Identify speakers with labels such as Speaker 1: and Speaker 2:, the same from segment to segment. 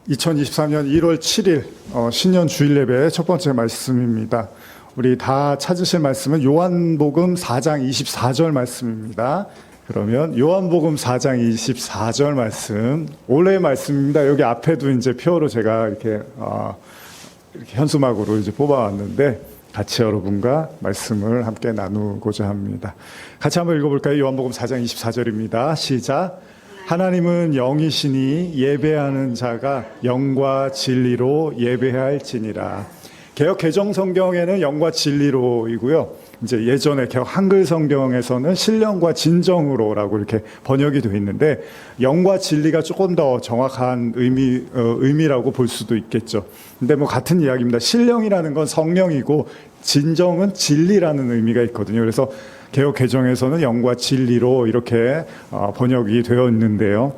Speaker 1: 2024년 1월 7일 신년 주일 예배의 첫 번째 말씀입니다. 우리 다 찾으실 말씀은 요한복음 4장 24절 말씀입니다. 그러면 요한복음 4장 24절 말씀, 올해의 말씀입니다. 여기 앞에도 이제 표로 제가 이렇게 현수막으로 이제 뽑아왔는데 같이 여러분과 말씀을 함께 나누고자 합니다. 같이 한번 읽어볼까요? 요한복음 4장 24절입니다. 시작. 하나님은 영이시니 예배하는 자가 영과 진리로 예배할지니라. 개역 개정 성경에는 영과 진리로이고요. 이제 예전에 개역 한글 성경에서는 신령과 진정으로라고 이렇게 번역이 되어 있는데 영과 진리가 조금 더 정확한 의미라고 볼 수도 있겠죠. 근데 뭐 같은 이야기입니다. 신령이라는 건 성령이고 진정은 진리라는 의미가 있거든요. 그래서 개역 개정에서는 영과 진리로 이렇게 번역이 되어 있는데요.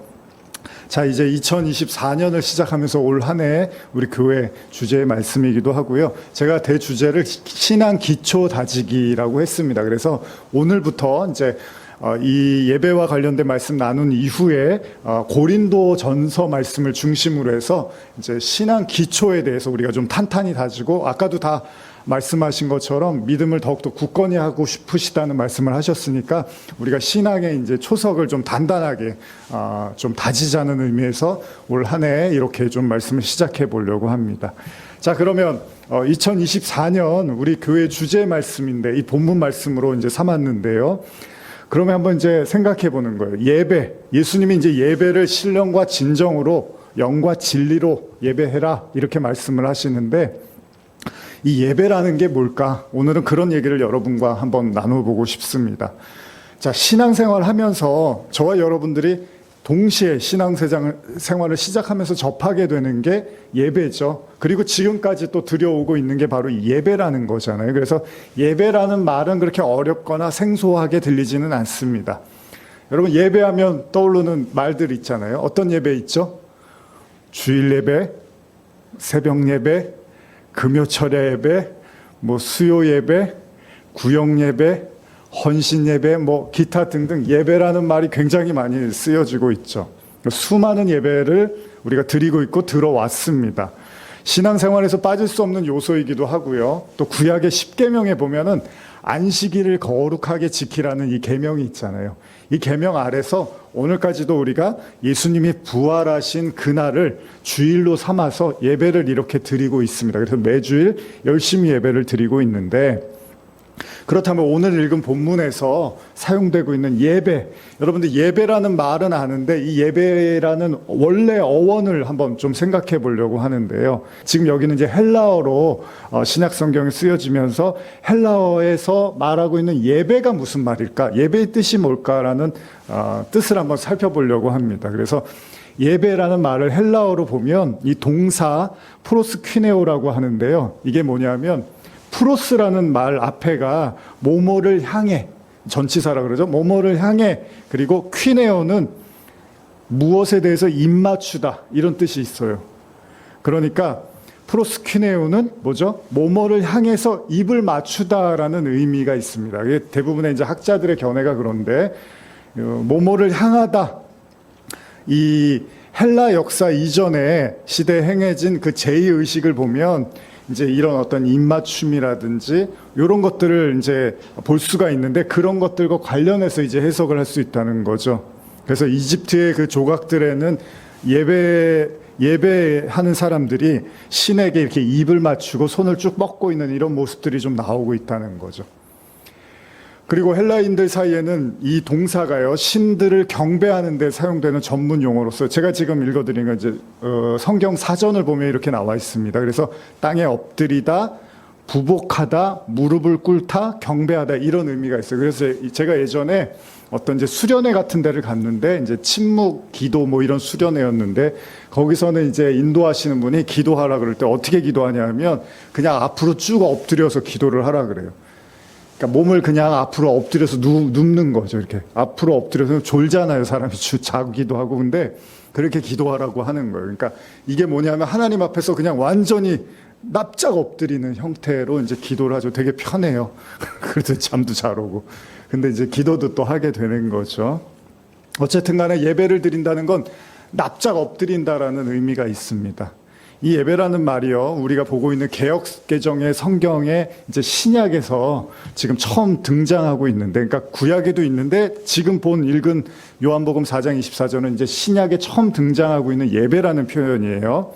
Speaker 1: 자, 이제 2024년을 시작하면서 올 한 해 우리 교회 주제의 말씀이기도 하고요. 제가 대주제를 신앙 기초 다지기라고 했습니다. 그래서 오늘부터 이제 이 예배와 관련된 말씀 나눈 이후에 고린도 전서 말씀을 중심으로 해서 이제 신앙 기초에 대해서 우리가 좀 탄탄히 다지고, 아까도 다 말씀하신 것처럼 믿음을 더욱더 굳건히 하고 싶으시다는 말씀을 하셨으니까 우리가 신앙의 이제 초석을 좀 단단하게 좀 다지자는 의미에서 올 한 해 이렇게 좀 말씀을 시작해 보려고 합니다. 자, 그러면 2024년 우리 교회 주제 말씀인데 이 본문 말씀으로 이제 삼았는데요. 그러면 한번 이제 생각해 보는 거예요. 예배. 예수님이 이제 예배를 신령과 진정으로 영과 진리로 예배해라 이렇게 말씀을 하시는데, 이 예배라는 게 뭘까? 오늘은 그런 얘기를 여러분과 한번 나눠보고 싶습니다. 자, 신앙생활 하면서 저와 여러분들이 동시에 신앙생활을 시작하면서 접하게 되는 게 예배죠. 그리고 지금까지 또 들여오고 있는 게 바로 예배라는 거잖아요. 그래서 예배라는 말은 그렇게 어렵거나 생소하게 들리지는 않습니다. 여러분, 예배하면 떠오르는 말들 있잖아요. 어떤 예배 있죠? 주일 예배, 새벽 예배, 금요철야 예배, 뭐 수요 예배, 구역 예배, 헌신 예배, 뭐 기타 등등 예배라는 말이 굉장히 많이 쓰여지고 있죠. 수많은 예배를 우리가 드리고 있고 들어왔습니다. 신앙생활에서 빠질 수 없는 요소이기도 하고요. 또 구약의 10계명에 보면은 안식일을 거룩하게 지키라는 이 계명이 있잖아요. 이 계명 아래서 오늘까지도 우리가 예수님이 부활하신 그날을 주일로 삼아서 예배를 이렇게 드리고 있습니다. 그래서 매주일 열심히 예배를 드리고 있는데, 그렇다면 오늘 읽은 본문에서 사용되고 있는 예배, 여러분들 예배라는 말은 아는데 이 예배라는 원래 어원을 한번 좀 생각해 보려고 하는데요. 지금 여기는 이제 헬라어로 신약 성경에 쓰여지면서 헬라어에서 말하고 있는 예배가 무슨 말일까? 예배의 뜻이 뭘까라는 뜻을 한번 살펴보려고 합니다. 그래서 예배라는 말을 헬라어로 보면 이 동사 프로스퀴네오라고 하는데요. 이게 뭐냐면 프로스라는 말 앞에가 뭐뭐를 향해, 전치사라 그러죠. 뭐뭐를 향해, 그리고 퀴네오는 무엇에 대해서 입맞추다 이런 뜻이 있어요. 그러니까 프로스퀴네오는 뭐죠? 뭐뭐를 향해서 입을 맞추다라는 의미가 있습니다. 이게 대부분의 이제 학자들의 견해가 그런데 뭐뭐를 향하다, 이 헬라 역사 이전에 시대에 행해진 그 제의의식을 보면 이제 이런 어떤 입맞춤이라든지 이런 것들을 이제 볼 수가 있는데, 그런 것들과 관련해서 이제 해석을 할 수 있다는 거죠. 그래서 이집트의 그 조각들에는 예배하는 사람들이 신에게 이렇게 입을 맞추고 손을 쭉 뻗고 있는 이런 모습들이 좀 나오고 있다는 거죠. 그리고 헬라인들 사이에는 이 동사가요, 신들을 경배하는 데 사용되는 전문 용어로서, 제가 지금 읽어드린 건 이제 성경 사전을 보면 이렇게 나와 있습니다. 그래서 땅에 엎드리다, 부복하다, 무릎을 꿇다, 경배하다 이런 의미가 있어요. 그래서 제가 예전에 어떤 이제 수련회 같은 데를 갔는데 이제 침묵 기도 뭐 이런 수련회였는데, 거기서는 이제 인도하시는 분이 기도하라 그럴 때 어떻게 기도하냐면 그냥 앞으로 쭉 엎드려서 기도를 하라 그래요. 그러니까 몸을 그냥 앞으로 엎드려서 눕는 거죠. 이렇게 앞으로 엎드려서 졸잖아요. 사람이 자기도 하고. 근데 그렇게 기도하라고 하는 거예요. 그러니까 이게 뭐냐면 하나님 앞에서 그냥 완전히 납작 엎드리는 형태로 이제 기도를 하죠. 되게 편해요. 그래서 잠도 잘 오고. 근데 이제 기도도 또 하게 되는 거죠. 어쨌든 간에 예배를 드린다는 건 납작 엎드린다라는 의미가 있습니다. 이 예배라는 말이요, 우리가 보고 있는 개역개정의 성경에 이제 신약에서 지금 처음 등장하고 있는데, 그러니까 구약에도 있는데 지금 읽은 요한복음 4장 24절은 이제 신약에 처음 등장하고 있는 예배라는 표현이에요.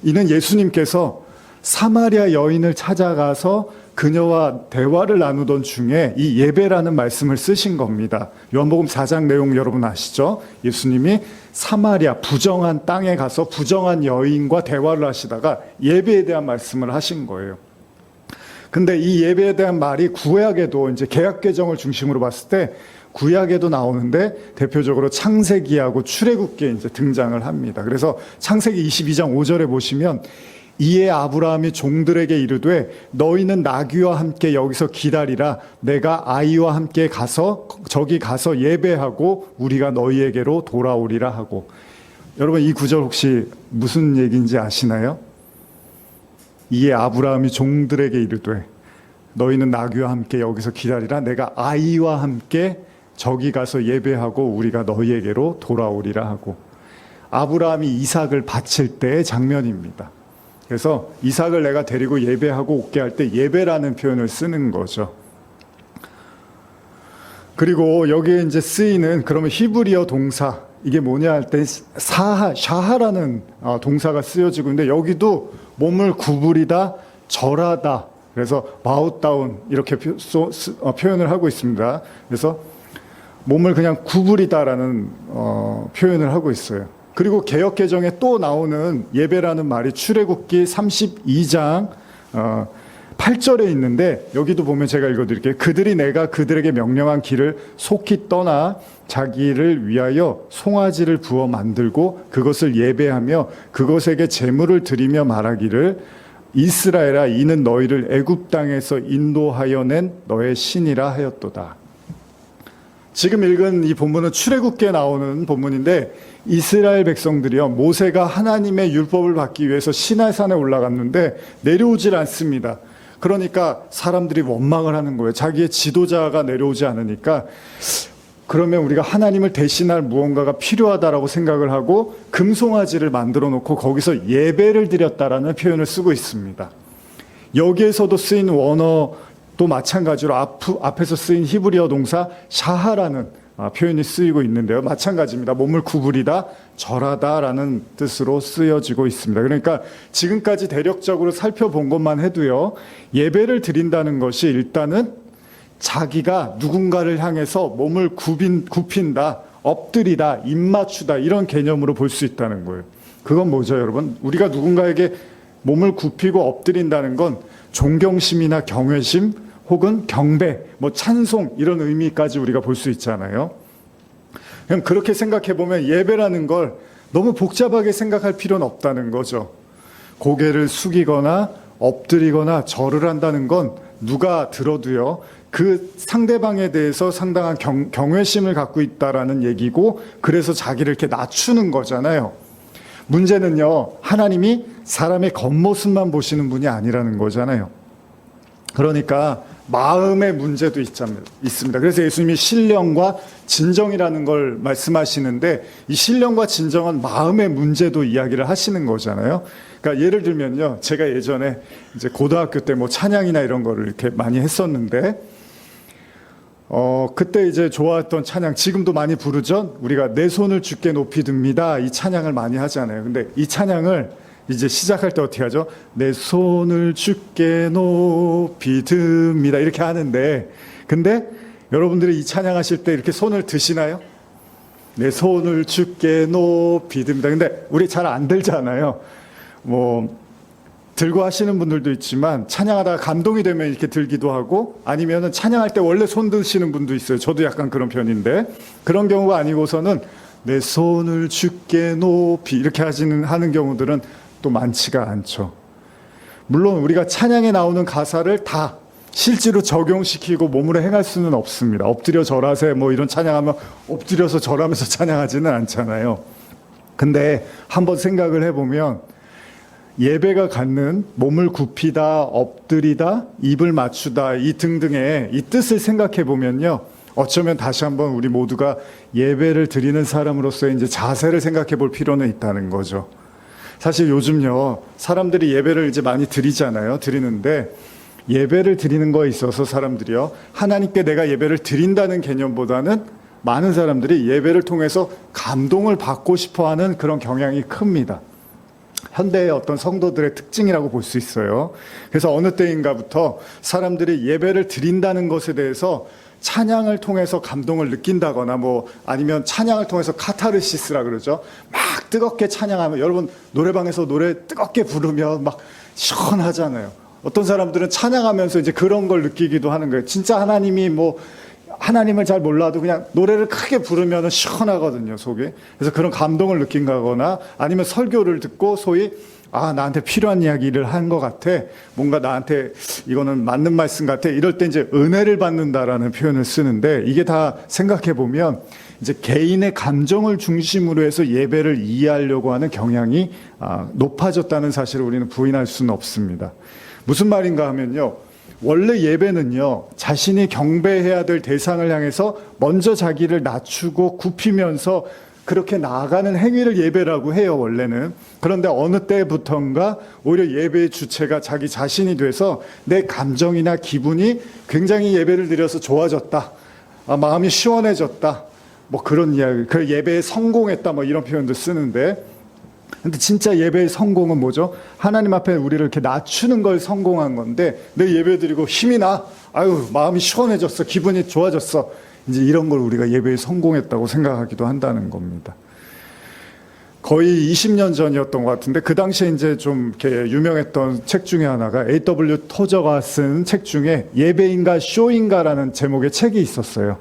Speaker 1: 이는 예수님께서 사마리아 여인을 찾아가서 그녀와 대화를 나누던 중에 이 예배라는 말씀을 쓰신 겁니다. 요한복음 4장 내용 여러분 아시죠? 예수님이 사마리아 부정한 땅에 가서 부정한 여인과 대화를 하시다가 예배에 대한 말씀을 하신 거예요. 근데 이 예배에 대한 말이 구약에도 이제 개역개정을 중심으로 봤을 때 구약에도 나오는데 대표적으로 창세기하고 출애굽기에 이제 등장을 합니다. 그래서 창세기 22장 5절에 보시면 이에 아브라함이 종들에게 이르되 너희는 나귀와 함께 여기서 기다리라. 내가 아이와 함께 가서 저기 가서 예배하고 우리가 너희에게로 돌아오리라 하고. 여러분 이 구절 혹시 무슨 얘기인지 아시나요? 이에 아브라함이 종들에게 이르되 너희는 나귀와 함께 여기서 기다리라. 내가 아이와 함께 저기 가서 예배하고 우리가 너희에게로 돌아오리라 하고. 아브라함이 이삭을 바칠 때의 장면입니다. 그래서 이삭을 내가 데리고 예배하고 오게 할 때 예배라는 표현을 쓰는 거죠. 그리고 여기에 이제 쓰이는 그러면 히브리어 동사 이게 뭐냐 할 때 샤하라는 동사가 쓰여지고 있는데 여기도 몸을 구부리다, 절하다. 그래서 bow down 이렇게 표현을 하고 있습니다. 그래서 몸을 그냥 구부리다라는 표현을 하고 있어요. 그리고 개역개정에 또 나오는 예배라는 말이 출애굽기 32장 8절에 있는데 여기도 보면 제가 읽어드릴게요. 그들이 내가 그들에게 명령한 길을 속히 떠나 자기를 위하여 송아지를 부어 만들고 그것을 예배하며 그것에게 제물을 드리며 말하기를 이스라엘아 이는 너희를 애굽 땅에서 인도하여 낸 너의 신이라 하였도다. 지금 읽은 이 본문은 출애굽기에 나오는 본문인데 이스라엘 백성들이요 모세가 하나님의 율법을 받기 위해서 시내산에 올라갔는데 내려오질 않습니다. 그러니까 사람들이 원망을 하는 거예요. 자기의 지도자가 내려오지 않으니까 그러면 우리가 하나님을 대신할 무언가가 필요하다라고 생각을 하고 금송아지를 만들어 놓고 거기서 예배를 드렸다라는 표현을 쓰고 있습니다. 여기에서도 쓰인 원어 또 마찬가지로 앞에서 쓰인 히브리어 동사 샤하라는 표현이 쓰이고 있는데요. 마찬가지입니다. 몸을 구부리다, 절하다라는 뜻으로 쓰여지고 있습니다. 그러니까 지금까지 대략적으로 살펴본 것만 해도요. 예배를 드린다는 것이 일단은 자기가 누군가를 향해서 몸을 굽힌다, 엎드리다, 입맞추다 이런 개념으로 볼 수 있다는 거예요. 그건 뭐죠, 여러분? 우리가 누군가에게 몸을 굽히고 엎드린다는 건 존경심이나 경외심 혹은 경배, 찬송 이런 의미까지 우리가 볼 수 있잖아요. 그냥 그렇게 생각해 보면 예배라는 걸 너무 복잡하게 생각할 필요는 없다는 거죠. 고개를 숙이거나 엎드리거나 절을 한다는 건 누가 들어도요. 그 상대방에 대해서 상당한 경외심을 갖고 있다라는 얘기고 그래서 자기를 이렇게 낮추는 거잖아요. 문제는요. 하나님이 사람의 겉모습만 보시는 분이 아니라는 거잖아요. 그러니까 마음의 문제도 있습니다. 그래서 예수님이 신령과 진정이라는 걸 말씀하시는데 이 신령과 진정은 마음의 문제도 이야기를 하시는 거잖아요. 그러니까 예를 들면요. 제가 예전에 이제 고등학교 때 찬양이나 이런 거를 이렇게 많이 했었는데 그때 이제 좋아했던 찬양 지금도 많이 부르죠. 우리가 내 손을 주께 높이 듭니다. 이 찬양을 많이 하잖아요. 근데 이 찬양을 이제 시작할 때 어떻게 하죠? 내 손을 주께 높이 듭니다. 이렇게 하는데 근데 여러분들이 이 찬양하실 때 이렇게 손을 드시나요? 내 손을 주께 높이 듭니다. 근데 우리 잘 안 들잖아요. 들고 하시는 분들도 있지만 찬양하다가 감동이 되면 이렇게 들기도 하고 아니면은 찬양할 때 원래 손 드시는 분도 있어요. 저도 약간 그런 편인데 그런 경우가 아니고서는 내 손을 주께 높이 이렇게 하는 경우들은 또 많지가 않죠. 물론 우리가 찬양에 나오는 가사를 다 실제로 적용시키고 몸으로 행할 수는 없습니다. 엎드려 절하세 이런 찬양하면 엎드려서 절하면서 찬양하지는 않잖아요. 근데 한번 생각을 해보면 예배가 갖는 몸을 굽히다, 엎드리다, 입을 맞추다 이 등등의 이 뜻을 생각해 보면요. 어쩌면 다시 한번 우리 모두가 예배를 드리는 사람으로서의 이제 자세를 생각해 볼 필요는 있다는 거죠. 사실 요즘요, 사람들이 예배를 이제 많이 드리잖아요. 드리는데, 예배를 드리는 거에 있어서 사람들이요, 하나님께 내가 예배를 드린다는 개념보다는 많은 사람들이 예배를 통해서 감동을 받고 싶어 하는 그런 경향이 큽니다. 현대의 어떤 성도들의 특징이라고 볼 수 있어요. 그래서 어느 때인가부터 사람들이 예배를 드린다는 것에 대해서 찬양을 통해서 감동을 느낀다거나 아니면 찬양을 통해서 카타르시스라 그러죠. 막 뜨겁게 찬양하면, 여러분 노래방에서 노래 뜨겁게 부르면 막 시원하잖아요. 어떤 사람들은 찬양하면서 이제 그런 걸 느끼기도 하는 거예요. 진짜 하나님을 잘 몰라도 그냥 노래를 크게 부르면 시원하거든요, 속에. 그래서 그런 감동을 느낀다거나 아니면 설교를 듣고 소위 나한테 필요한 이야기를 한 것 같아. 뭔가 나한테 이거는 맞는 말씀 같아. 이럴 때 이제 은혜를 받는다라는 표현을 쓰는데, 이게 다 생각해 보면 이제 개인의 감정을 중심으로 해서 예배를 이해하려고 하는 경향이 높아졌다는 사실을 우리는 부인할 수는 없습니다. 무슨 말인가 하면요, 원래 예배는요, 자신이 경배해야 될 대상을 향해서 먼저 자기를 낮추고 굽히면서 그렇게 나아가는 행위를 예배라고 해요, 원래는. 그런데 어느 때부턴가 오히려 예배의 주체가 자기 자신이 돼서 내 감정이나 기분이 굉장히 예배를 드려서 좋아졌다, 마음이 시원해졌다, 그런 이야기, 그 예배에 성공했다, 이런 표현도 쓰는데, 근데 진짜 예배의 성공은 뭐죠? 하나님 앞에 우리를 이렇게 낮추는 걸 성공한 건데, 내 예배 드리고 힘이 나, 마음이 시원해졌어, 기분이 좋아졌어, 이제 이런 걸 우리가 예배에 성공했다고 생각하기도 한다는 겁니다. 거의 20년 전이었던 것 같은데, 그 당시에 이제 좀 이렇게 유명했던 책 중에 하나가 A.W. 토저가 쓴 책 중에 예배인가 쇼인가라는 제목의 책이 있었어요.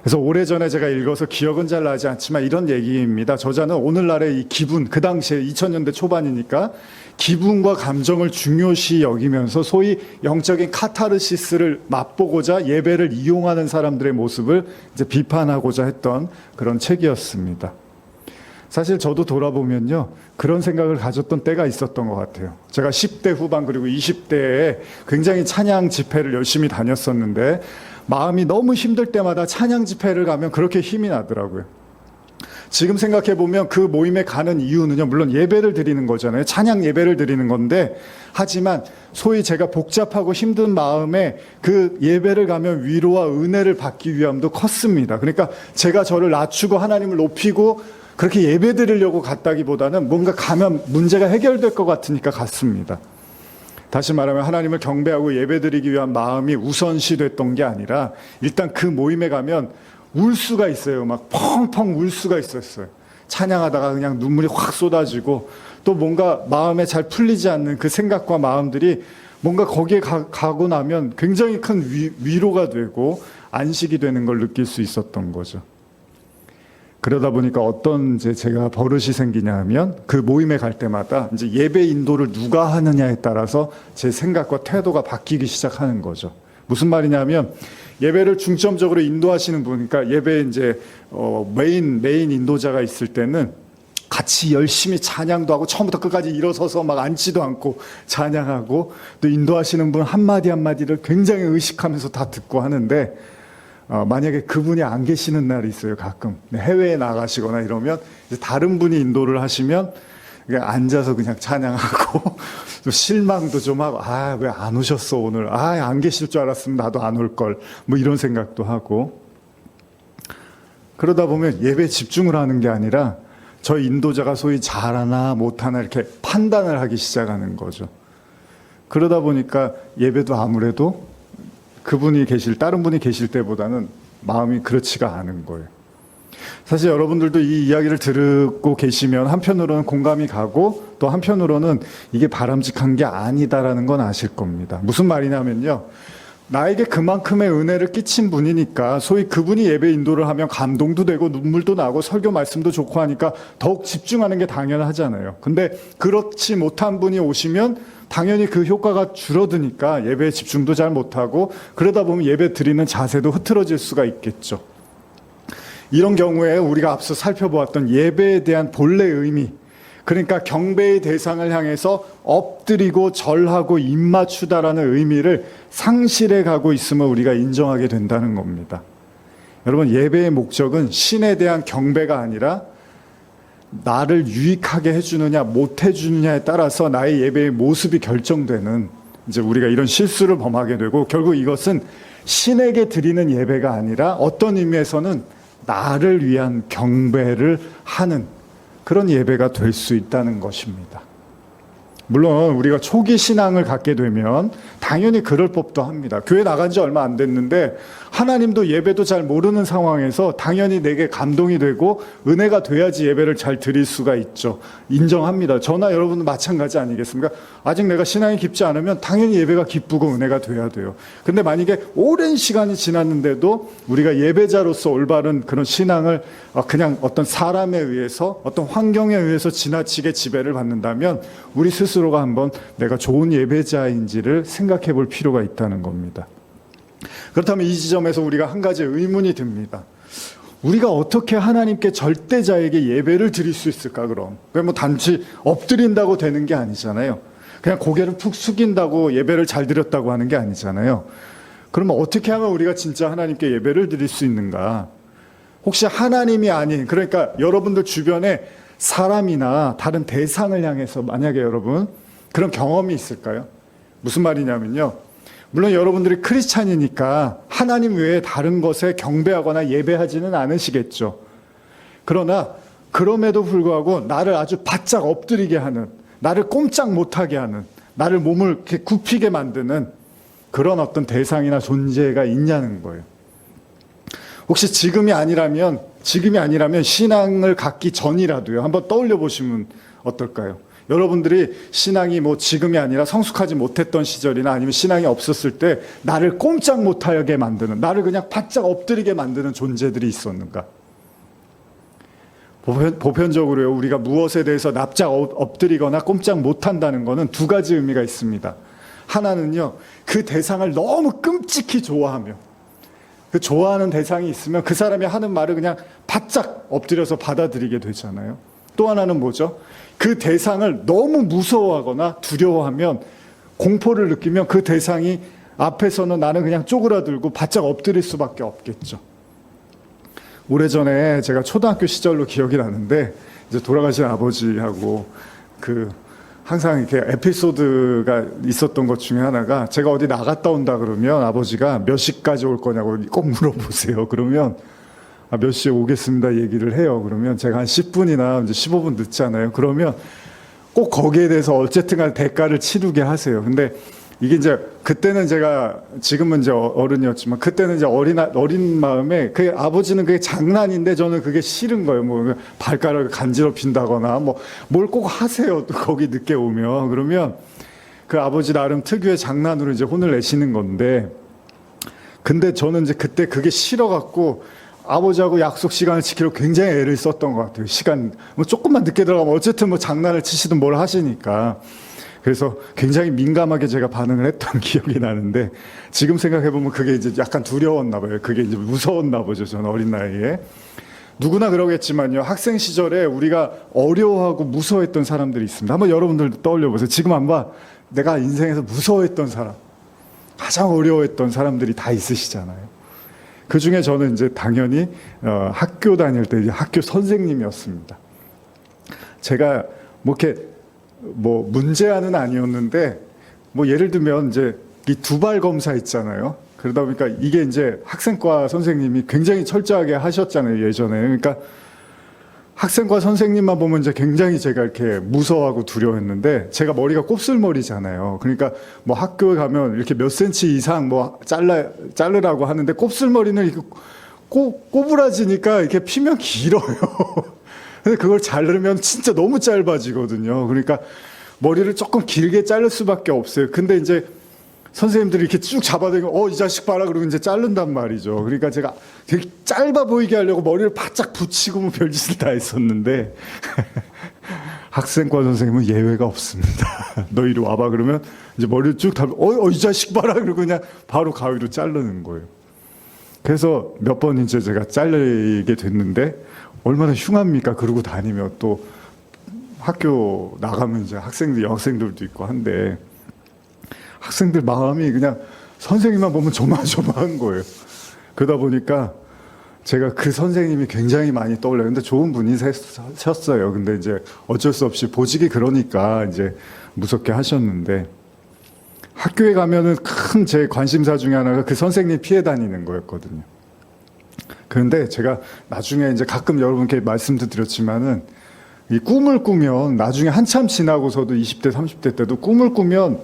Speaker 1: 그래서 오래전에 제가 읽어서 기억은 잘 나지 않지만 이런 얘기입니다. 저자는 오늘날의 이 기분, 그 당시에 2000년대 초반이니까 기분과 감정을 중요시 여기면서 소위 영적인 카타르시스를 맛보고자 예배를 이용하는 사람들의 모습을 이제 비판하고자 했던 그런 책이었습니다. 사실 저도 돌아보면요, 그런 생각을 가졌던 때가 있었던 것 같아요. 제가 10대 후반 그리고 20대에 굉장히 찬양 집회를 열심히 다녔었는데, 마음이 너무 힘들 때마다 찬양 집회를 가면 그렇게 힘이 나더라고요. 지금 생각해보면 그 모임에 가는 이유는요, 물론 예배를 드리는 거잖아요. 찬양 예배를 드리는 건데, 하지만 소위 제가 복잡하고 힘든 마음에 그 예배를 가면 위로와 은혜를 받기 위함도 컸습니다. 그러니까 제가 저를 낮추고 하나님을 높이고 그렇게 예배 드리려고 갔다기보다는 뭔가 가면 문제가 해결될 것 같으니까 갔습니다. 다시 말하면 하나님을 경배하고 예배드리기 위한 마음이 우선시됐던 게 아니라, 일단 그 모임에 가면 울 수가 있어요. 막 펑펑 울 수가 있었어요. 찬양하다가 그냥 눈물이 확 쏟아지고, 또 뭔가 마음에 잘 풀리지 않는 그 생각과 마음들이 뭔가 거기에 가고 나면 굉장히 큰 위로가 되고 안식이 되는 걸 느낄 수 있었던 거죠. 그러다 보니까 어떤 제가 버릇이 생기냐 하면, 그 모임에 갈 때마다 이제 예배 인도를 누가 하느냐에 따라서 제 생각과 태도가 바뀌기 시작하는 거죠. 무슨 말이냐면, 예배를 중점적으로 인도하시는 분, 그러니까 예배에 이제 메인 인도자가 있을 때는 같이 열심히 찬양도 하고 처음부터 끝까지 일어서서 막 앉지도 않고 찬양하고, 또 인도하시는 분 한마디 한마디를 굉장히 의식하면서 다 듣고 하는데, 만약에 그분이 안 계시는 날이 있어요, 가끔. 해외에 나가시거나 이러면 이제 다른 분이 인도를 하시면 그냥 앉아서 그냥 찬양하고 또 실망도 좀 하고, 왜 안 오셨어 오늘, 안 계실 줄 알았으면 나도 안 올걸, 이런 생각도 하고. 그러다 보면 예배에 집중을 하는 게 아니라 저 인도자가 소위 잘하나 못하나 이렇게 판단을 하기 시작하는 거죠. 그러다 보니까 예배도 아무래도 다른 분이 계실 때보다는 마음이 그렇지가 않은 거예요. 사실 여러분들도 이 이야기를 듣고 계시면 한편으로는 공감이 가고, 또 한편으로는 이게 바람직한 게 아니다라는 건 아실 겁니다. 무슨 말이냐면요, 나에게 그만큼의 은혜를 끼친 분이니까 소위 그분이 예배 인도를 하면 감동도 되고 눈물도 나고 설교 말씀도 좋고 하니까 더욱 집중하는 게 당연하잖아요. 근데 그렇지 못한 분이 오시면 당연히 그 효과가 줄어드니까 예배에 집중도 잘 못하고, 그러다 보면 예배 드리는 자세도 흐트러질 수가 있겠죠. 이런 경우에 우리가 앞서 살펴보았던 예배에 대한 본래 의미, 그러니까 경배의 대상을 향해서 엎드리고 절하고 입맞추다라는 의미를 상실해 가고 있음을 우리가 인정하게 된다는 겁니다. 여러분, 예배의 목적은 신에 대한 경배가 아니라 나를 유익하게 해주느냐 못 해주느냐에 따라서 나의 예배의 모습이 결정되는, 이제 우리가 이런 실수를 범하게 되고, 결국 이것은 신에게 드리는 예배가 아니라 어떤 의미에서는 나를 위한 경배를 하는 그런 예배가 될 수 있다는 것입니다. 물론 우리가 초기 신앙을 갖게 되면 당연히 그럴 법도 합니다. 교회 나간 지 얼마 안 됐는데 하나님도 예배도 잘 모르는 상황에서 당연히 내게 감동이 되고 은혜가 돼야지 예배를 잘 드릴 수가 있죠. 인정합니다. 저나 여러분도 마찬가지 아니겠습니까? 아직 내가 신앙이 깊지 않으면 당연히 예배가 기쁘고 은혜가 돼야 돼요. 근데 만약에 오랜 시간이 지났는데도 우리가 예배자로서 올바른 그런 신앙을 그냥 어떤 사람에 의해서, 어떤 환경에 의해서 지나치게 지배를 받는다면 우리 스스로가 한번 내가 좋은 예배자인지를 생각해 볼 필요가 있다는 겁니다. 그렇다면 이 지점에서 우리가 한 가지 의문이 듭니다. 우리가 어떻게 하나님께 절대자에게 예배를 드릴 수 있을까, 그럼? 뭐 단지 엎드린다고 되는 게 아니잖아요. 그냥 고개를 푹 숙인다고 예배를 잘 드렸다고 하는 게 아니잖아요. 그러면 어떻게 하면 우리가 진짜 하나님께 예배를 드릴 수 있는가? 혹시 하나님이 아닌, 그러니까 여러분들 주변에 사람이나 다른 대상을 향해서 만약에 여러분 그런 경험이 있을까요? 무슨 말이냐면요, 물론 여러분들이 크리스찬이니까 하나님 외에 다른 것에 경배하거나 예배하지는 않으시겠죠. 그러나 그럼에도 불구하고 나를 아주 바짝 엎드리게 하는, 나를 꼼짝 못하게 하는, 나를 몸을 이렇게 굽히게 만드는 그런 어떤 대상이나 존재가 있냐는 거예요. 혹시 지금이 아니라면 신앙을 갖기 전이라도요, 한번 떠올려 보시면 어떨까요? 여러분들이 신앙이 뭐 지금이 아니라 성숙하지 못했던 시절이나 아니면 신앙이 없었을 때 나를 꼼짝 못하게 만드는, 나를 그냥 바짝 엎드리게 만드는 존재들이 있었는가? 보편적으로요, 우리가 무엇에 대해서 납작 엎드리거나 꼼짝 못한다는 것은 두 가지 의미가 있습니다. 하나는요, 그 대상을 너무 끔찍히 좋아하며, 그 좋아하는 대상이 있으면 그 사람이 하는 말을 그냥 바짝 엎드려서 받아들이게 되잖아요. 또 하나는 뭐죠? 그 대상을 너무 무서워하거나 두려워하면, 공포를 느끼면 그 대상이 앞에서는 나는 그냥 쪼그라들고 바짝 엎드릴 수밖에 없겠죠. 오래전에 제가 초등학교 시절로 기억이 나는데, 이제 돌아가신 아버지하고 항상 이렇게 에피소드가 있었던 것 중에 하나가, 제가 어디 나갔다 온다 그러면 아버지가 몇 시까지 올 거냐고 꼭 물어보세요. 그러면 몇 시에 오겠습니다 얘기를 해요. 그러면 제가 한 10분이나 이제 15분 늦잖아요. 그러면 꼭 거기에 대해서 어쨌든 간 대가를 치르게 하세요. 근데 이게 이제 그때는 제가, 지금은 이제 어른이었지만 그때는 이제 어린 마음에, 그 아버지는 그게 장난인데 저는 그게 싫은 거예요. 뭐 발가락을 간지럽힌다거나 뭐 뭘 꼭 하세요. 또 거기 늦게 오면. 그러면 그 아버지 나름 특유의 장난으로 이제 혼을 내시는 건데, 근데 저는 이제 그때 그게 싫어갖고 아버지하고 약속 시간을 지키려고 굉장히 애를 썼던 것 같아요. 시간 뭐 조금만 늦게 들어가면 어쨌든 뭐 장난을 치시든 뭘 하시니까. 그래서 굉장히 민감하게 제가 반응을 했던 기억이 나는데, 지금 생각해보면 그게 이제 약간 두려웠나 봐요. 그게 이제 무서웠나 보죠. 저는 어린 나이에. 누구나 그러겠지만요, 학생 시절에 우리가 어려워하고 무서워했던 사람들이 있습니다. 한번 여러분들도 떠올려 보세요. 지금 한번 내가 인생에서 무서워했던 사람, 가장 어려워했던 사람들이 다 있으시잖아요. 그 중에 저는 이제 당연히 학교 다닐 때 이제 학교 선생님이었습니다. 제가 뭐 이렇게 뭐 문제아는 아니었는데, 뭐 예를 들면 이제 이 두발 검사 있잖아요. 그러다 보니까 이게 이제 학생과 선생님이 굉장히 철저하게 하셨잖아요, 예전에. 그러니까 학생과 선생님만 보면 이제 굉장히 제가 이렇게 무서워하고 두려워했는데, 제가 머리가 곱슬머리잖아요. 그러니까 뭐 학교에 가면 이렇게 몇 센치 이상 뭐 자르라고 하는데, 곱슬머리는 이렇게 꼬부라지니까 이렇게 피면 길어요. 근데 그걸 자르면 진짜 너무 짧아지거든요. 그러니까 머리를 조금 길게 자를 수밖에 없어요. 근데 이제 선생님들이 이렇게 쭉 잡아당기면 이 자식 봐라 그러고 이제 자른단 말이죠. 그러니까 제가 되게 짧아 보이게 하려고 머리를 바짝 붙이고 뭐 별짓을 다 했었는데 학생과 선생님은 예외가 없습니다. 너 이리 와봐 그러면 이제 머리를 쭉 이 자식 봐라 그러고 그냥 바로 가위로 자르는 거예요. 그래서 몇 번 이제 제가 잘리게 됐는데, 얼마나 흉합니까? 그러고 다니면 또 학교 나가면 이제 학생들, 여학생들도 있고 한데 학생들 마음이 그냥 선생님만 보면 조마조마한 거예요. 그러다 보니까 제가 그 선생님이 굉장히 많이 떠올라요. 근데 좋은 분이셨어요. 근데 이제 어쩔 수 없이 보직이 그러니까 이제 무섭게 하셨는데, 학교에 가면은 큰 제 관심사 중에 하나가 그 선생님 피해 다니는 거였거든요. 그런데 제가 나중에 이제 가끔 여러분께 말씀도 드렸지만은, 이 꿈을 꾸면 나중에 한참 지나고서도 20대, 30대 때도 꿈을 꾸면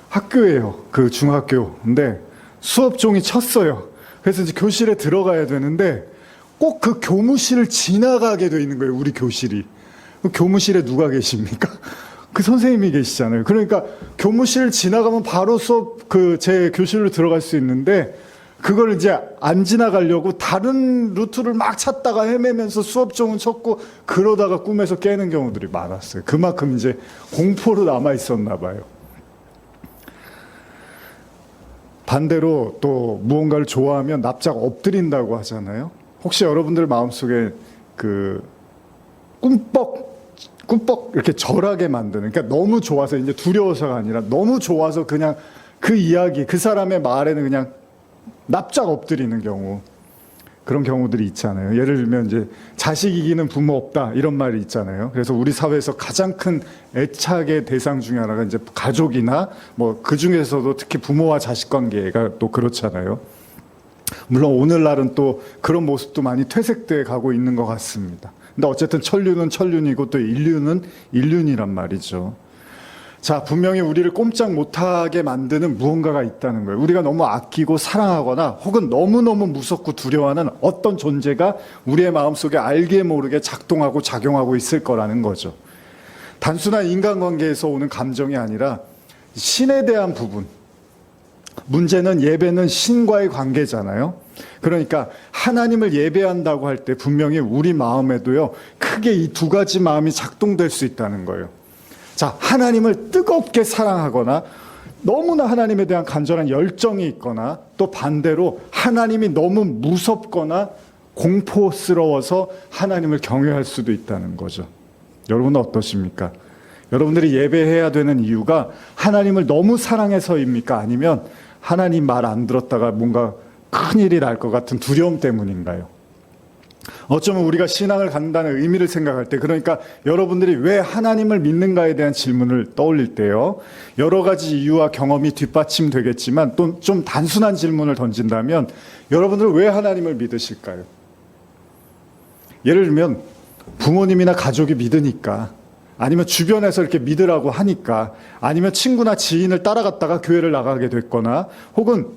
Speaker 1: 학교예요. 그 중학교. 근데 수업 종이 쳤어요. 그래서 이제 교실에 들어가야 되는데 꼭 그 교무실을 지나가게 돼 있는 거예요. 우리 교실이. 그 교무실에 누가 계십니까? 그 선생님이 계시잖아요. 그러니까 교무실을 지나가면 바로 수업 제 교실로 들어갈 수 있는데, 그걸 이제 안 지나가려고 다른 루트를 막 찾다가 헤매면서 수업 종은 쳤고 그러다가 꿈에서 깨는 경우들이 많았어요. 그만큼 이제 공포로 남아 있었나 봐요. 반대로 또 무언가를 좋아하면 납작 엎드린다고 하잖아요. 혹시 여러분들 마음속에 그 꿈뻑 이렇게 절하게 만드는, 그러니까 너무 좋아서, 이제 두려워서가 아니라 너무 좋아서 그냥 그 이야기, 그 사람의 말에는 그냥 납작 엎드리는 경우, 그런 경우들이 있잖아요. 예를 들면 이제 자식 이기는 부모 없다, 이런 말이 있잖아요. 그래서 우리 사회에서 가장 큰 애착의 대상 중에 하나가 이제 가족이나 뭐 그 중에서도 특히 부모와 자식 관계가 또 그렇잖아요. 물론 오늘날은 또 그런 모습도 많이 퇴색돼 가고 있는 것 같습니다. 근데 어쨌든 천륜은 천륜이고 또 인륜은 인륜이란 말이죠. 자, 분명히 우리를 꼼짝 못하게 만드는 무언가가 있다는 거예요. 우리가 너무 아끼고 사랑하거나 혹은 너무너무 무섭고 두려워하는 어떤 존재가 우리의 마음속에 알게 모르게 작동하고 작용하고 있을 거라는 거죠. 단순한 인간관계에서 오는 감정이 아니라 신에 대한 부분. 문제는 예배는 신과의 관계잖아요. 그러니까 하나님을 예배한다고 할 때 분명히 우리 마음에도요, 크게 이 두 가지 마음이 작동될 수 있다는 거예요. 자, 하나님을 뜨겁게 사랑하거나 너무나 하나님에 대한 간절한 열정이 있거나, 또 반대로 하나님이 너무 무섭거나 공포스러워서 하나님을 경외할 수도 있다는 거죠. 여러분은 어떠십니까? 여러분들이 예배해야 되는 이유가 하나님을 너무 사랑해서입니까? 아니면 하나님 말 안 들었다가 뭔가 큰일이 날 것 같은 두려움 때문인가요? 어쩌면 우리가 신앙을 갖는다는 의미를 생각할 때, 그러니까 여러분들이 왜 하나님을 믿는가에 대한 질문을 떠올릴 때요, 여러 가지 이유와 경험이 뒷받침되겠지만 또 좀 단순한 질문을 던진다면, 여러분들은 왜 하나님을 믿으실까요? 예를 들면 부모님이나 가족이 믿으니까, 아니면 주변에서 이렇게 믿으라고 하니까, 아니면 친구나 지인을 따라갔다가 교회를 나가게 됐거나, 혹은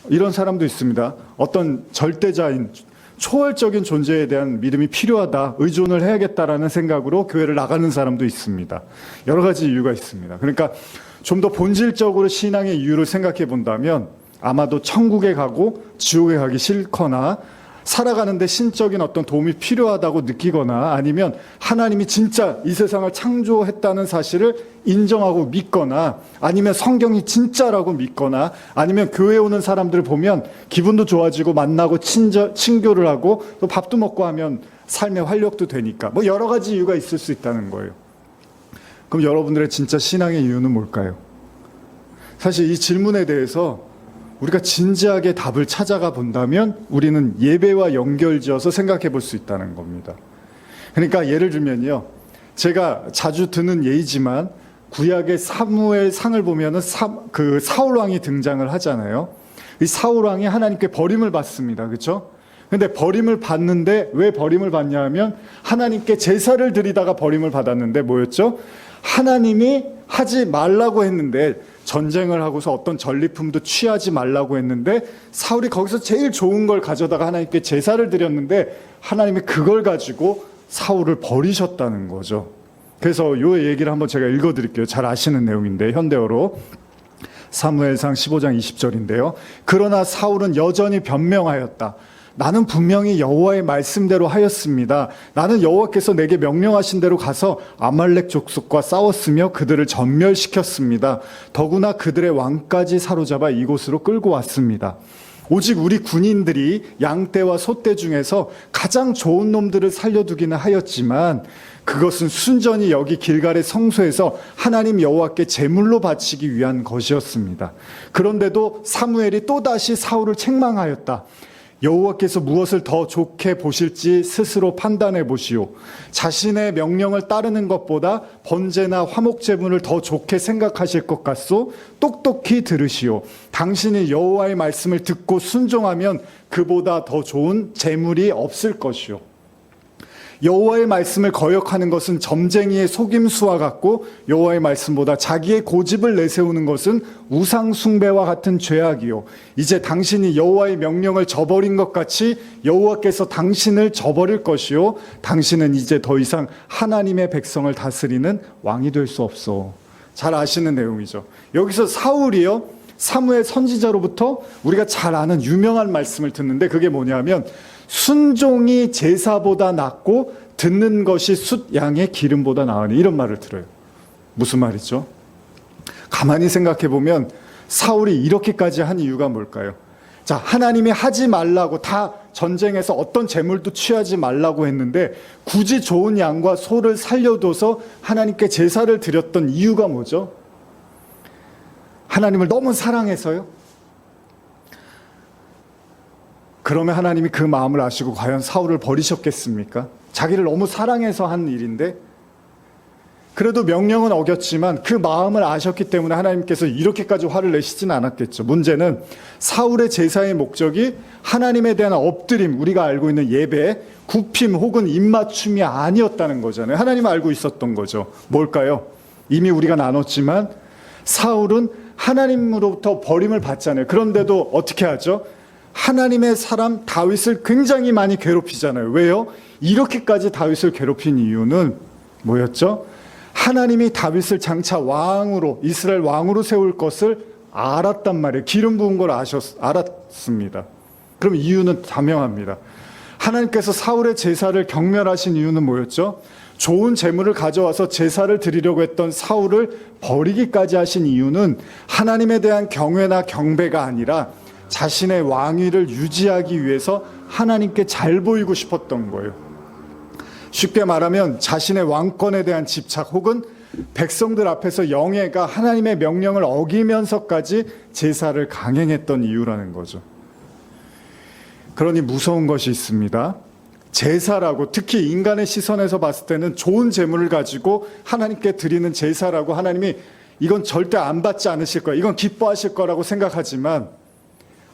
Speaker 1: 이런 사람도 있습니다. 어떤 절대자인 초월적인 존재에 대한 믿음이 필요하다, 의존을 해야겠다라는 생각으로 교회를 나가는 사람도 있습니다. 여러 가지 이유가 있습니다. 그러니까 좀 더 본질적으로 신앙의 이유를 생각해 본다면, 아마도 천국에 가고 지옥에 가기 싫거나 살아가는데 신적인 어떤 도움이 필요하다고 느끼거나, 아니면 하나님이 진짜 이 세상을 창조했다는 사실을 인정하고 믿거나, 아니면 성경이 진짜라고 믿거나, 아니면 교회에 오는 사람들을 보면 기분도 좋아지고 만나고 친교를 하고 또 밥도 먹고 하면 삶의 활력도 되니까, 뭐 여러 가지 이유가 있을 수 있다는 거예요. 그럼 여러분들의 진짜 신앙의 이유는 뭘까요? 사실 이 질문에 대해서 우리가 진지하게 답을 찾아가 본다면 우리는 예배와 연결지어서 생각해 볼 수 있다는 겁니다. 그러니까 예를 들면요, 제가 자주 드는 예이지만 구약의 사무엘상을 보면은 그 사울 왕이 등장을 하잖아요. 이 사울 왕이 하나님께 버림을 받습니다. 그렇죠? 근데 버림을 받는데 왜 버림을 받냐 하면, 하나님께 제사를 드리다가 버림을 받았는데 뭐였죠? 하나님이 하지 말라고 했는데, 전쟁을 하고서 어떤 전리품도 취하지 말라고 했는데 사울이 거기서 제일 좋은 걸 가져다가 하나님께 제사를 드렸는데 하나님이 그걸 가지고 사울을 버리셨다는 거죠. 그래서 이 얘기를 한번 제가 읽어드릴게요. 잘 아시는 내용인데 현대어로. 사무엘상 15장 20절인데요. 그러나 사울은 여전히 변명하였다. 나는 분명히 여호와의 말씀대로 하였습니다. 나는 여호와께서 내게 명령하신 대로 가서 아말렉 족속과 싸웠으며 그들을 전멸시켰습니다. 더구나 그들의 왕까지 사로잡아 이곳으로 끌고 왔습니다. 오직 우리 군인들이 양떼와 소떼 중에서 가장 좋은 놈들을 살려두기는 하였지만 그것은 순전히 여기 길갈의 성소에서 하나님 여호와께 제물로 바치기 위한 것이었습니다. 그런데도 사무엘이 또다시 사울을 책망하였다. 여호와께서 무엇을 더 좋게 보실지 스스로 판단해 보시오. 자신의 명령을 따르는 것보다 번제나 화목 제물을 더 좋게 생각하실 것 같소. 똑똑히 들으시오. 당신이 여호와의 말씀을 듣고 순종하면 그보다 더 좋은 제물이 없을 것이오. 여호와의 말씀을 거역하는 것은 점쟁이의 속임수와 같고 여호와의 말씀보다 자기의 고집을 내세우는 것은 우상 숭배와 같은 죄악이요. 이제 당신이 여호와의 명령을 저버린 것 같이 여호와께서 당신을 저버릴 것이요. 당신은 이제 더 이상 하나님의 백성을 다스리는 왕이 될 수 없어. 잘 아시는 내용이죠. 여기서 사울이요, 사무엘 선지자로부터 우리가 잘 아는 유명한 말씀을 듣는데 그게 뭐냐면 순종이 제사보다 낫고 듣는 것이 숫 양의 기름보다 나으니, 이런 말을 들어요. 무슨 말이죠? 가만히 생각해 보면 사울이 이렇게까지 한 이유가 뭘까요? 자, 하나님이 하지 말라고, 다 전쟁에서 어떤 재물도 취하지 말라고 했는데 굳이 좋은 양과 소를 살려둬서 하나님께 제사를 드렸던 이유가 뭐죠? 하나님을 너무 사랑해서요? 그러면 하나님이 그 마음을 아시고 과연 사울을 버리셨겠습니까? 자기를 너무 사랑해서 한 일인데, 그래도 명령은 어겼지만 그 마음을 아셨기 때문에 하나님께서 이렇게까지 화를 내시진 않았겠죠. 문제는 사울의 제사의 목적이 하나님에 대한 엎드림, 우리가 알고 있는 예배, 굽힘 혹은 입맞춤이 아니었다는 거잖아요. 하나님은 알고 있었던 거죠. 뭘까요? 이미 우리가 나눴지만 사울은 하나님으로부터 버림을 받잖아요. 그런데도 어떻게 하죠? 하나님의 사람 다윗을 굉장히 많이 괴롭히잖아요. 왜요? 이렇게까지 다윗을 괴롭힌 이유는 뭐였죠? 하나님이 다윗을 장차 왕으로, 이스라엘 왕으로 세울 것을 알았단 말이에요. 기름 부은 걸 알았습니다. 그럼 이유는 다명합니다. 하나님께서 사울의 제사를 경멸하신 이유는 뭐였죠? 좋은 재물을 가져와서 제사를 드리려고 했던 사울을 버리기까지 하신 이유는 하나님에 대한 경외나 경배가 아니라 자신의 왕위를 유지하기 위해서 하나님께 잘 보이고 싶었던 거예요. 쉽게 말하면 자신의 왕권에 대한 집착, 혹은 백성들 앞에서 영예가 하나님의 명령을 어기면서까지 제사를 강행했던 이유라는 거죠. 그러니 무서운 것이 있습니다. 제사라고, 특히 인간의 시선에서 봤을 때는 좋은 재물을 가지고 하나님께 드리는 제사라고 하나님이 이건 절대 안 받지 않으실 거야, 이건 기뻐하실 거라고 생각하지만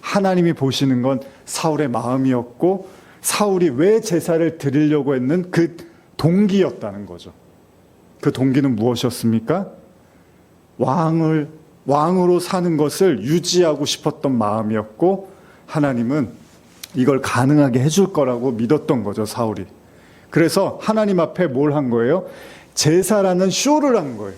Speaker 1: 하나님이 보시는 건 사울의 마음이었고 사울이 왜 제사를 드리려고 했는 그 동기였다는 거죠. 그 동기는 무엇이었습니까? 왕으로 사는 것을 유지하고 싶었던 마음이었고 하나님은 이걸 가능하게 해줄 거라고 믿었던 거죠, 사울이. 그래서 하나님 앞에 뭘 한 거예요? 제사라는 쇼를 한 거예요.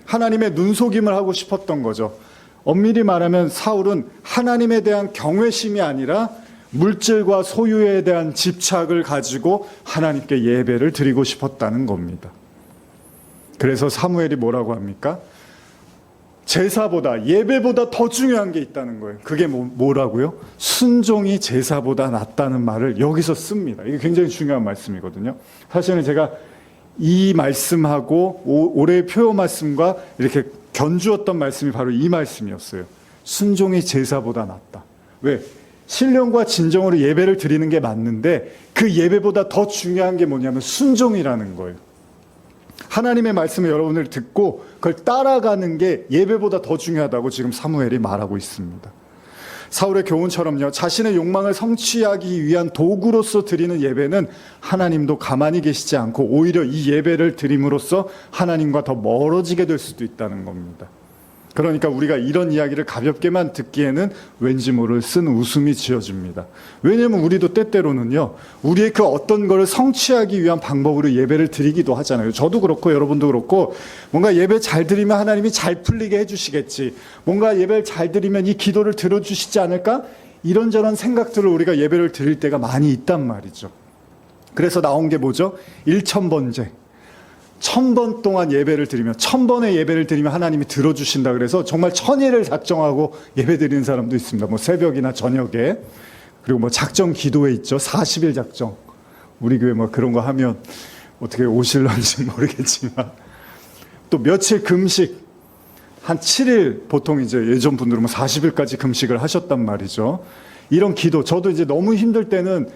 Speaker 1: 하나님의 눈속임을 하고 싶었던 거죠. 엄밀히 말하면 사울은 하나님에 대한 경외심이 아니라 물질과 소유에 대한 집착을 가지고 하나님께 예배를 드리고 싶었다는 겁니다. 그래서 사무엘이 뭐라고 합니까? 제사보다, 예배보다 더 중요한 게 있다는 거예요. 그게 뭐라고요? 순종이 제사보다 낫다는 말을 여기서 씁니다. 이게 굉장히 중요한 말씀이거든요. 사실은 제가 이 말씀하고 올해의 표요 말씀과 이렇게 견주었던 말씀이 바로 이 말씀이었어요. 순종이 제사보다 낫다. 왜? 신령과 진정으로 예배를 드리는 게 맞는데 그 예배보다 더 중요한 게 뭐냐면 순종이라는 거예요. 하나님의 말씀을 여러분들 듣고 그걸 따라가는 게 예배보다 더 중요하다고 지금 사무엘이 말하고 있습니다. 사울의 교훈처럼요, 자신의 욕망을 성취하기 위한 도구로서 드리는 예배는 하나님도 가만히 계시지 않고 오히려 이 예배를 드림으로써 하나님과 더 멀어지게 될 수도 있다는 겁니다. 그러니까 우리가 이런 이야기를 가볍게만 듣기에는 왠지 모를 쓴 웃음이 지어집니다. 왜냐하면 우리도 때때로는요, 우리의 그 어떤 거를 성취하기 위한 방법으로 예배를 드리기도 하잖아요. 저도 그렇고 여러분도 그렇고, 뭔가 예배 잘 드리면 하나님이 잘 풀리게 해주시겠지, 뭔가 예배를 잘 드리면 이 기도를 들어주시지 않을까, 이런저런 생각들을 우리가 예배를 드릴 때가 많이 있단 말이죠. 그래서 나온 게 뭐죠? 1000번제. 1000번 동안 예배를 드리면, 1000번의 예배를 드리면 하나님이 들어주신다 그래서 정말 1000일을 작정하고 예배 드리는 사람도 있습니다. 뭐 새벽이나 저녁에. 그리고 뭐 작정 기도회 있죠. 40일 작정. 우리 교회 뭐 그런 거 하면 어떻게 오실런지 모르겠지만 또 며칠 금식 한 7일 보통 이제 예전 분들은 뭐 40일까지 금식을 하셨단 말이죠. 이런 기도 저도 이제 너무 힘들 때는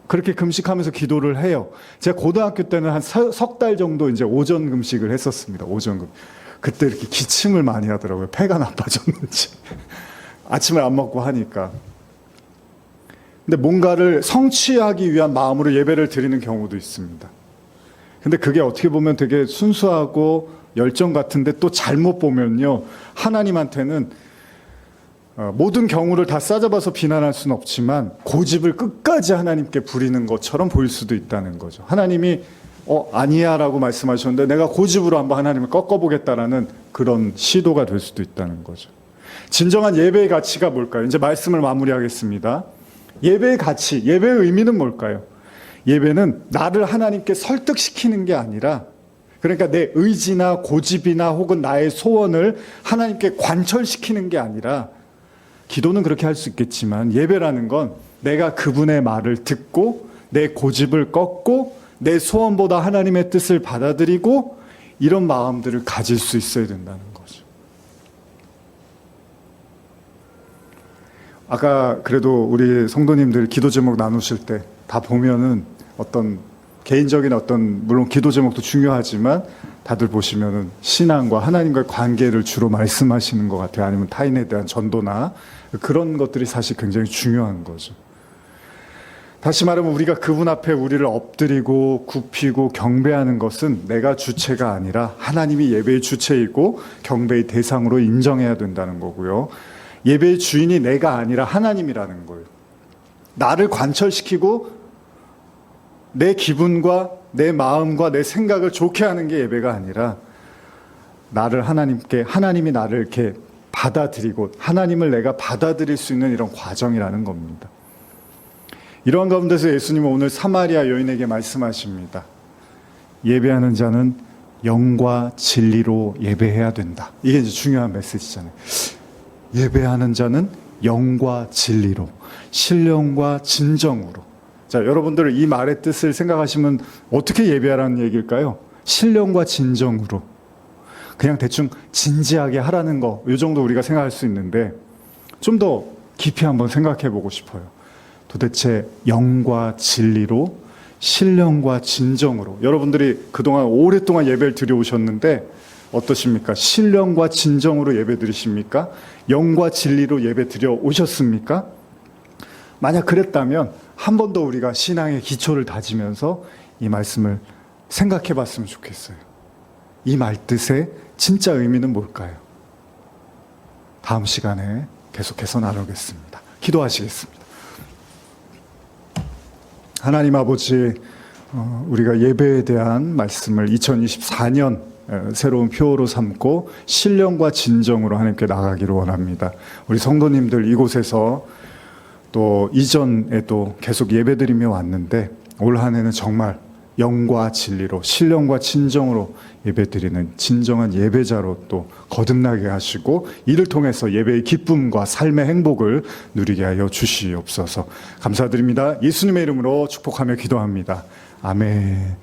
Speaker 1: 그렇게 금식하면서 기도를 해요. 제가 고등학교 때는 한 석 달 정도 이제 오전 금식을 했었습니다. 오전 금. 그때 이렇게 기침을 많이 하더라고요. 폐가 나빠졌는지. 아침을 안 먹고 하니까. 근데 뭔가를 성취하기 위한 마음으로 예배를 드리는 경우도 있습니다. 근데 그게 어떻게 보면 되게 순수하고 열정 같은데 또 잘못 보면요. 하나님한테는 모든 경우를 다 싸잡아서 비난할 수는 없지만 고집을 끝까지 하나님께 부리는 것처럼 보일 수도 있다는 거죠. 하나님이 아니야 라고 말씀하셨는데 내가 고집으로 한번 하나님을 꺾어보겠다라는 그런 시도가 될 수도 있다는 거죠. 진정한 예배의 가치가 뭘까요? 이제 말씀을 마무리하겠습니다. 예배의 가치, 예배의 의미는 뭘까요? 예배는 나를 하나님께 설득시키는 게 아니라 그러니까 내 의지나 고집이나 혹은 나의 소원을 하나님께 관철시키는 게 아니라 기도는 그렇게 할 수 있겠지만 예배라는 건 내가 그분의 말을 듣고 내 고집을 꺾고 내 소원보다 하나님의 뜻을 받아들이고 이런 마음들을 가질 수 있어야 된다는 거죠. 아까 그래도 우리 성도님들 기도 제목 나누실 때 다 보면은 어떤 개인적인 어떤 물론 기도 제목도 중요하지만 다들 보시면은 신앙과 하나님과의 관계를 주로 말씀하시는 것 같아요. 아니면 타인에 대한 전도나 그런 것들이 사실 굉장히 중요한 거죠. 다시 말하면 우리가 그분 앞에 우리를 엎드리고 굽히고 경배하는 것은 내가 주체가 아니라 하나님이 예배의 주체이고 경배의 대상으로 인정해야 된다는 거고요. 예배의 주인이 내가 아니라 하나님이라는 거예요. 나를 관철시키고 내 기분과 내 마음과 내 생각을 좋게 하는 게 예배가 아니라 나를 하나님이 나를 이렇게 받아들이고 하나님을 내가 받아들일 수 있는 이런 과정이라는 겁니다. 이러한 가운데서 예수님은 오늘 사마리아 여인에게 말씀하십니다. 예배하는 자는 영과 진리로 예배해야 된다. 이게 이제 중요한 메시지잖아요. 예배하는 자는 영과 진리로, 신령과 진정으로. 자, 여러분들 이 말의 뜻을 생각하시면 어떻게 예배하라는 얘기일까요? 신령과 진정으로. 그냥 대충 진지하게 하라는 거, 이 정도 우리가 생각할 수 있는데 좀 더 깊이 한번 생각해 보고 싶어요. 도대체 영과 진리로, 신령과 진정으로. 여러분들이 그동안 오랫동안 예배를 드려오셨는데 어떠십니까? 신령과 진정으로 예배 드리십니까? 영과 진리로 예배 드려오셨습니까? 만약 그랬다면 한 번 더 우리가 신앙의 기초를 다지면서 이 말씀을 생각해 봤으면 좋겠어요. 이 말뜻의 진짜 의미는 뭘까요? 다음 시간에 계속해서 나누겠습니다. 기도하시겠습니다. 하나님 아버지, 우리가 예배에 대한 말씀을 2024년 새로운 표어로 삼고 신령과 진정으로 하나님께 나가기를 원합니다. 우리 성도님들 이곳에서 또 이전에도 계속 예배드리며 왔는데 올 한 해는 정말 영과 진리로 신령과 진정으로 예배드리는 진정한 예배자로 또 거듭나게 하시고 이를 통해서 예배의 기쁨과 삶의 행복을 누리게 하여 주시옵소서. 감사드립니다. 예수님의 이름으로 축복하며 기도합니다. 아멘.